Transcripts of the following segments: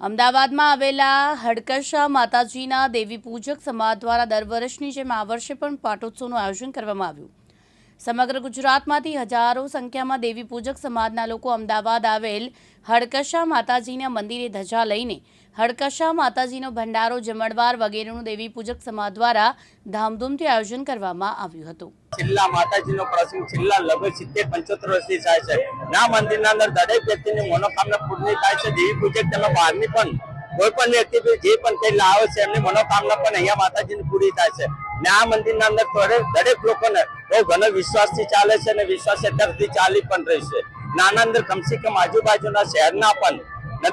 અમદાવાદમાં આવેલા હડકશા માતાજીના દેવી પૂજક સમાજ દ્વારા દર વર્ષની જેમ આ વર્ષે પણ પાટોત્સવનું આયોજન કરવામાં આવ્યું। સમગ્ર ગુજરાતમાંથી હજારો સંખ્યામાં દેવી પૂજક સમાજના લોકો અમદાવાદ આવેલ હડકશા માતાજીના મંદિરે ધજા લઈને હડકશા માતાજીનો ભંડારો જમણવાર વગેરેનું દેવી પૂજક સમાજ દ્વારા ધામધૂમથી આયોજન કરવામાં આવ્યું હતું। છેલ્લા માતાજીનો પ્રસંગ છેલ્લા લગભગ 70-75 વર્ષથી થાય છે। ના મંદિરના અંદર દરેક વ્યક્તિની મનોકામના પૂર્ણ થાય છે। દેવી પૂજક તમે બહારની પણ કોઈ પણ વ્યક્તિ જે પણ કઈ લાવે છે એમની મનોકામના પણ અહીંયા માતાજીની પૂરી થાય છે। ને આ મંદિરના અંદર દરેક લોકોને બહુ ઘણો વિશ્વાસથી ચાલે છે અને વિશ્વાસ અત્યારથી ચાલી પણ રહી છે। નાના અંદર કમસે કમ આજુબાજુના શહેરના પણ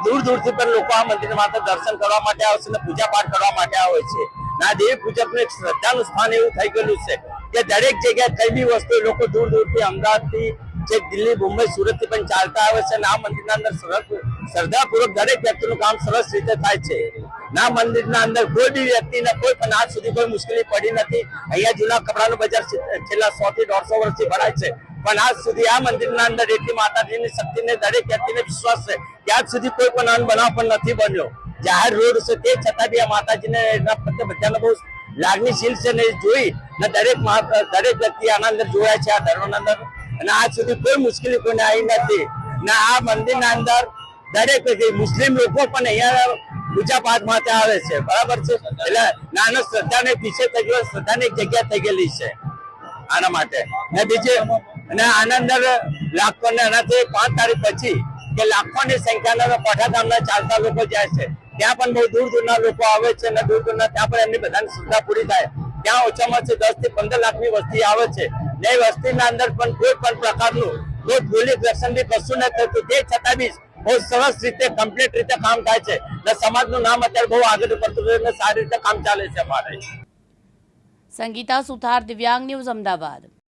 દૂર દૂરથી પણ લોકો આ મંદિર માતા દર્શન કરવા માટે આવે છે અને પૂજા પાઠ કરવા માટે આવે છે। ના દેવી પૂજકનું એક શ્રદ્ધાનું સ્થાન એવું થઈ ગયેલું છે કે દરેક જગ્યાએ કઈ બી વસ્તુ લોકો દૂર દૂરથી અમદાવાદથી છેક દિલ્હી મુંબઈ સુરતથી પણ ચાલતા આવે છે અને આ મંદિરના અંદર શ્રદ્ધાપૂર્વક દરેક વ્યક્તિનું કામ સરસ રીતે થાય છે। ના મંદિરના અંદર કોઈ બી વ્યક્તિને કોઈ પણ આજ સુધી કોઈ મુશ્કેલી પડી નથી। અહીંયા જૂના કપડાનું બજાર છેલ્લા 100 થી 150 વર્ષથી ભરાય છે પણ આજ સુધી આ મંદિરના અંદર એટલી માતાજીની શક્તિને દરેક વ્યક્તિને વિશ્વાસ છે કે આજ સુધી કોઈ પણ અન્ન બનાવ પણ નથી બન્યો। જાહેર રોડ છે તે છતાં બી આ માતાજીને એના પ્રત્યે બધાને બહુ લાગણીશીલ છે ને જોઈ ને દરેક વ્યક્તિ આના અંદર જોયા છે આ ધર્મના અંદર અને આજ સુધી કોઈ મુશ્કેલી કોઈને આવી નથી। ને આ મંદિરના અંદર દરેક મુસ્લિમ લોકો પણ અહીંયા પૂજા પાઠ માટે આવે છે, બરાબર છે। એટલે નાનો શ્રદ્ધાને પીછે થઈ ગયો, શ્રદ્ધાની એક જગ્યા થઈ ગયેલી છે આના માટે। ને બીજે અને આના અંદર લાખો ને એનાથી 5 તારીખ પછી કે લાખોની સંખ્યાના પઠાધામના ચાલતા લોકો જાય છે ત્યાં પણ બહુ દૂર દૂરના લોકો આવે છે અને દૂર દૂરના ત્યાં પણ એમની બધાની શ્રદ્ધા પૂરી થાય। ત્યાં ઓછામાં ઓછી 10 થી 15 લાખની વસ્તી આવે છે ને એ વસ્તીના અંદર પણ કોઈ પણ પ્રકારનું કોઈ પોલીસ એક્શન બી કશું નથી થતું તે છતાં બી બહુ સરસ રીતે કમ્પ્લીટ રીતે કામ થાય છે ને સમાજનું નામ અત્યારે બહુ આગળ પડતું અને સારી રીતે કામ ચાલે છે અમારે। સંગીતા સુથાર, દિવ્યાંગ ન્યૂઝ, અમદાવાદ।